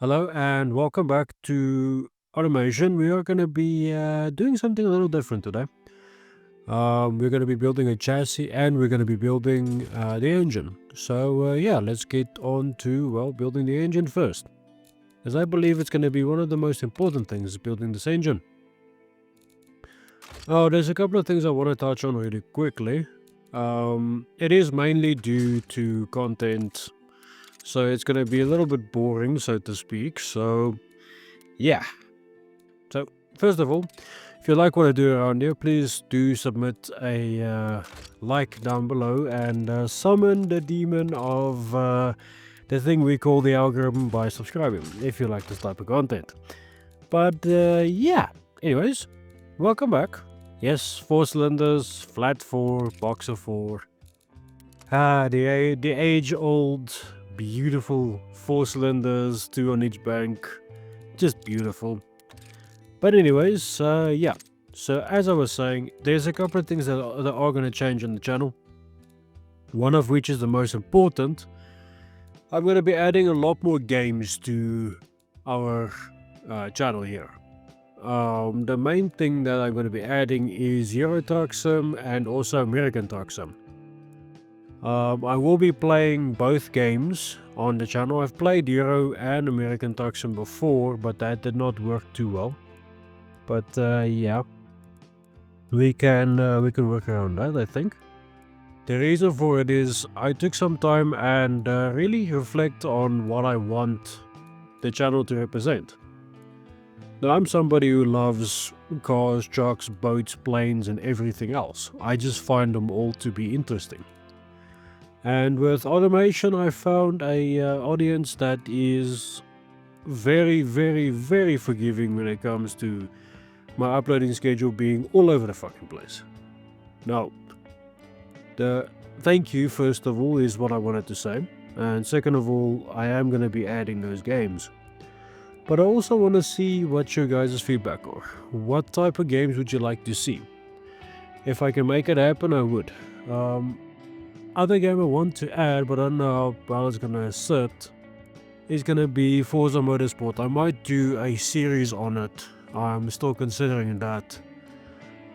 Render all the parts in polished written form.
Hello and welcome back to Automation. We are going to be doing something a little different today. We're going to be building a chassis and we're going to be building the engine. So yeah, let's get on to, well, building the engine first. As I believe it's going to be one of the most important things, building this engine. Oh, there's a couple of things I want to touch on really quickly. It is mainly due to content, so it's going to be a little bit boring, so to speak. So yeah. So, first of all, if you like what I do around here, please do submit a like down below and summon the demon of the thing we call the algorithm by subscribing, if you like this type of content. But yeah, anyways, welcome back. Yes, 4 cylinders, flat 4, boxer 4. The age-old, beautiful 4 cylinders, 2 on each bank. Just beautiful. But anyways, yeah. So as I was saying, there's a couple of things that are going to change on the channel. One of which is the most important. I'm going to be adding a lot more games to our channel here. The main thing that I'm going to be adding is Euro Truck Sim and also American Truck Sim. I will be playing both games on the channel. I've played Euro and American Truck Sim before, but that did not work too well. But yeah, we can work around that, I think. The reason for it is I took some time and really reflect on what I want the channel to represent. Now, I'm somebody who loves cars, trucks, boats, planes, and everything else. I just find them all to be interesting. And with automation, I found a audience that is very, very, very forgiving when it comes to my uploading schedule being all over the fucking place. Now, the thank you, first of all, is what I wanted to say. And second of all, I am going to be adding those games. But I also want to see what your guys' feedback are. What type of games would you like to see? If I can make it happen, I would. Other game I want to add, but I don't know how well it's going to sit, is going to be Forza Motorsport. I might do a series on it. I'm still considering that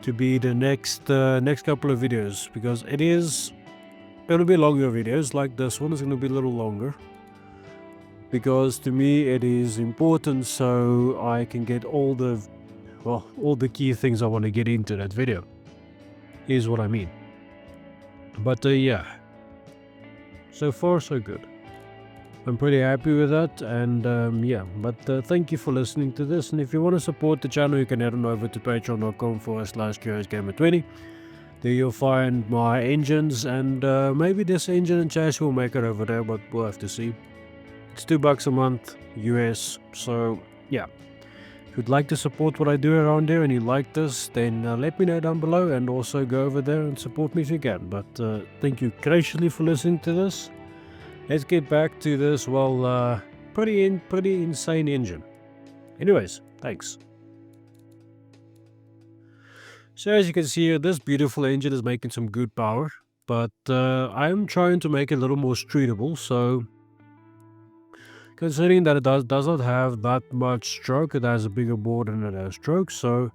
to be the next couple of videos, because it is going to be longer videos. Like this one is going to be a little longer, because to me it is important so I can get all the key things I want to get into that video, is what I mean. But yeah, so far so good. I'm pretty happy with that, and yeah, but thank you for listening to this, and if you want to support the channel, you can head on over to patreon.com/CuriousGamer20. There you'll find my engines, and maybe this engine and chassis will make it over there, but we'll have to see. It's $2 a month, US, so yeah. If you'd like to support what I do around here and you like this, then let me know down below, and also go over there and support me if you can. But thank you graciously for listening to this. Let's get back to this, well, pretty insane engine. Anyways, thanks. So as you can see here, this beautiful engine is making some good power, but I'm trying to make it a little more streetable, so considering that it does not have that much stroke, it has a bigger board and it has stroke, so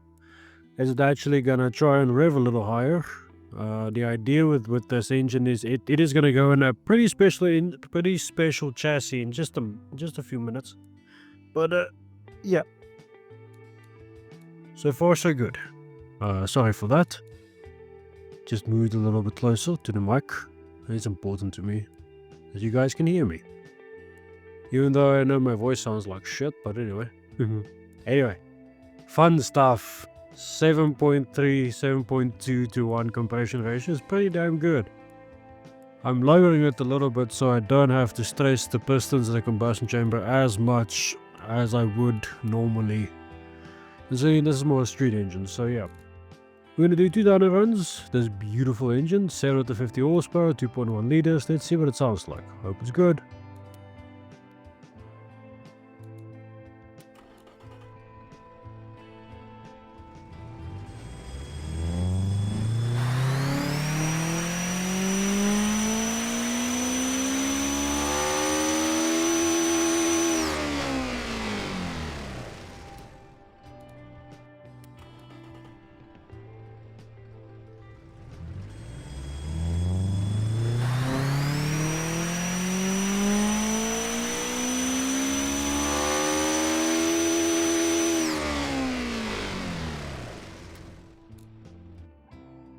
it's actually gonna try and rev a little higher. The idea with this engine is it is gonna go in a pretty special chassis in just a few minutes. But yeah, so far so good. Sorry for that. Just moved a little bit closer to the mic. It's important to me that you guys can hear me. Even though I know my voice sounds like shit, but anyway. Anyway, fun stuff. 7.3, 7.2 to 1 compression ratio is pretty damn good. I'm lowering it a little bit so I don't have to stress the pistons in the combustion chamber as much as I would normally. Considering this is more a street engine, so yeah. We're going to do 2 downhill runs. This beautiful engine, 0 to 50 horsepower, 2.1 liters. Let's see what it sounds like. Hope it's good.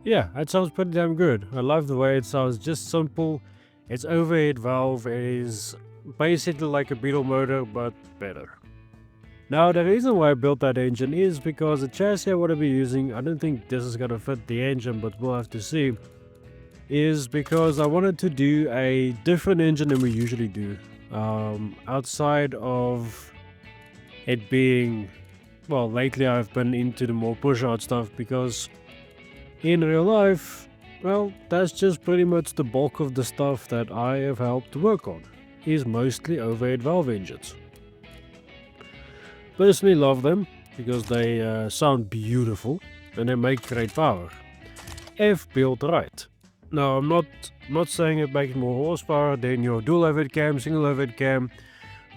Yeah, that sounds pretty damn good. I love the way it sounds, just simple. Its overhead valve is basically like a Beetle motor, but better. Now, the reason why I built that engine is because the chassis I want to be using, I don't think this is going to fit the engine, but we'll have to see, is because I wanted to do a different engine than we usually do. Outside of it being, well, lately I've been into the more push-out stuff because in real life, well, that's just pretty much the bulk of the stuff that I have helped work on, is mostly overhead valve engines. Personally love them because they sound beautiful and they make great power, if built right. Now, I'm not saying it makes more horsepower than your dual overhead cam, single overhead cam,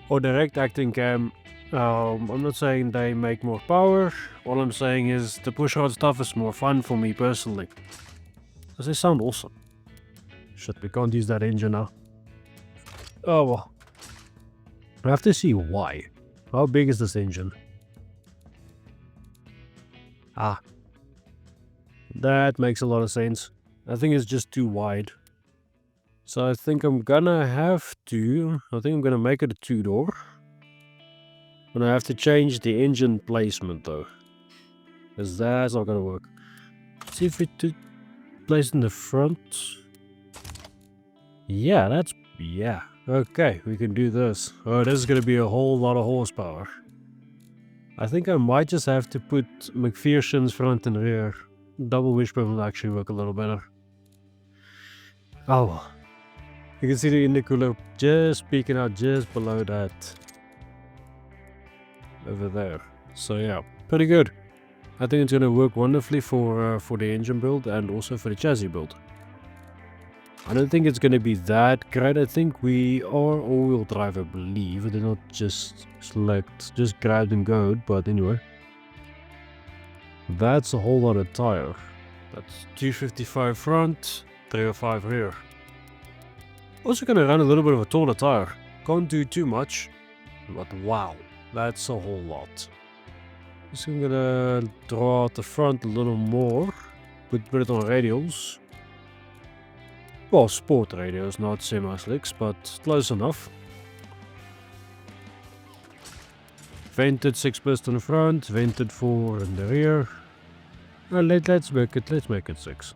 or direct acting cam. I'm not saying they make more power. All I'm saying is the pushrod stuff is more fun for me personally. Because they sound awesome. Shit, we can't use that engine now. Oh well. I have to see why. How big is this engine? Ah. That makes a lot of sense. I think it's just too wide. So I think I'm gonna make it a 2-door. And I have to change the engine placement though. Because that's not gonna work. See if it place in the front. Yeah, okay, we can do this. Oh, this is gonna be a whole lot of horsepower. I think I might just have to put McPherson's front and rear. Double wishbone will actually work a little better. Oh well. You can see the intercooler just peeking out just below that. Over there. So yeah, pretty good. I think it's gonna work wonderfully for the engine build and also for the chassis build. I don't think it's gonna be that great. I think we are all-wheel drive, I believe. They're not just just grab and go, but anyway. That's a whole lot of tire. That's 255 front, 305 rear. Also gonna run a little bit of a taller tire. Can't do too much, but wow, that's a whole lot. So I'm gonna draw out the front a little more, put it on radials. Well, sport radials, not semi-slicks, but close enough. Vented 6 piston front, vented 4 in the rear. Let's make it 6.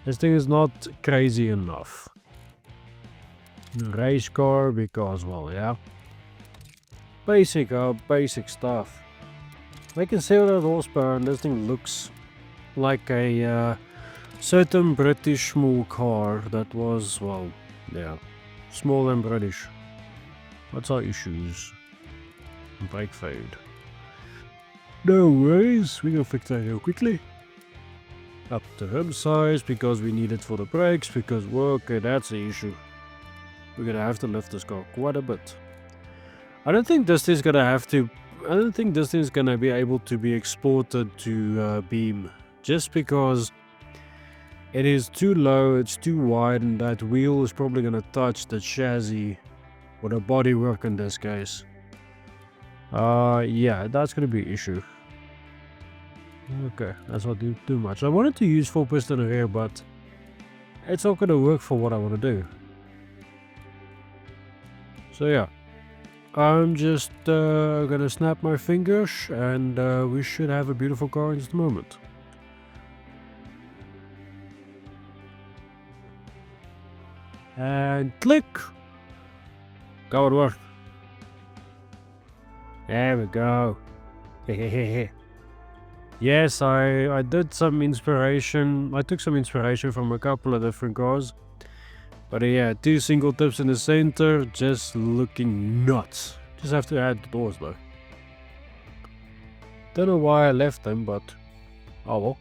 This thing is not crazy enough. Race car because, well, yeah. Basic stuff. I can see that horsepower and this thing looks like a certain British small car that was, well, yeah, small and British. What's our issues? Brake fade. No worries, we can fix that real quickly. Up the rim size because we need it for the brakes, because, well, okay, that's the issue. We're gonna have to lift this car quite a bit. I don't think this thing's gonna be able to be exported to Beam, just because it is too low, it's too wide, and that wheel is probably gonna touch the chassis or the bodywork in this case. Yeah, that's gonna be an issue. Okay, that's not too much. I wanted to use 4 piston rear, but it's not gonna work for what I want to do. So yeah, I'm just gonna snap my fingers and we should have a beautiful car in just a moment. And click! Go, it worked. There we go. Yes, I did some inspiration. I took some inspiration from a couple of different cars. But yeah, 2 single tips in the center, just looking nuts. Just have to add the doors though. Don't know why I left them, but oh well.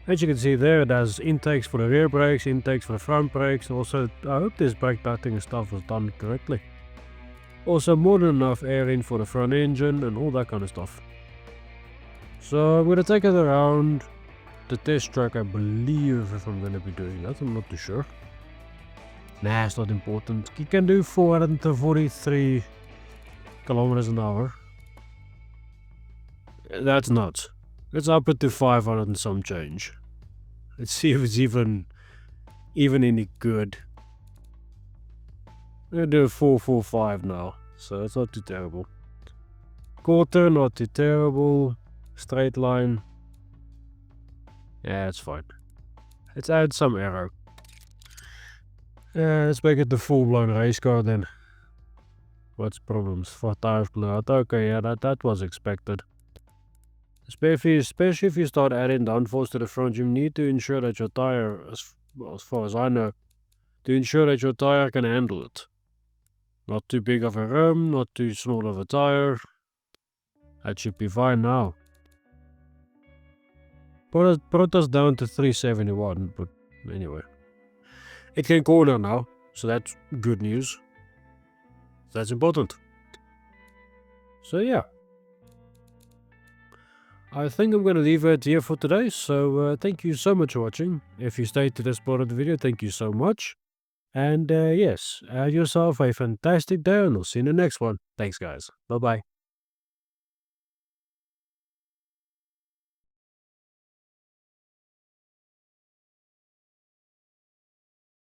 As you can see there, it has intakes for the rear brakes, intakes for the front brakes. Also, I hope this brake padding and stuff was done correctly. Also, more than enough air in for the front engine and all that kind of stuff. So I'm gonna take it around the test track, I believe, if I'm gonna be doing that. I'm not too sure. Nah, it's not important. You can do 443 kilometers an hour. That's nuts. Let's up it to 500 and some change. Let's see if it's even any good. I'm gonna do 445 now, so it's not too terrible. Quarter, not too terrible. Straight line. Yeah, it's fine. Let's add some arrow. Let's make it the full-blown race car then. What's problems? 5 blowout. Okay, yeah, that was expected. Especially if you start adding downforce to the front, you need to ensure that your tire, as far as I know, to ensure that your tire can handle it. Not too big of a rim, not too small of a tire. That should be fine now. Brought us down to 371, but anyway. It can corner now, so that's good news. That's important. So yeah. I think I'm going to leave it here for today, so thank you so much for watching. If you stayed to this part of the video, thank you so much. And yes, have yourself a fantastic day, and I'll see you in the next one. Thanks guys. Bye bye.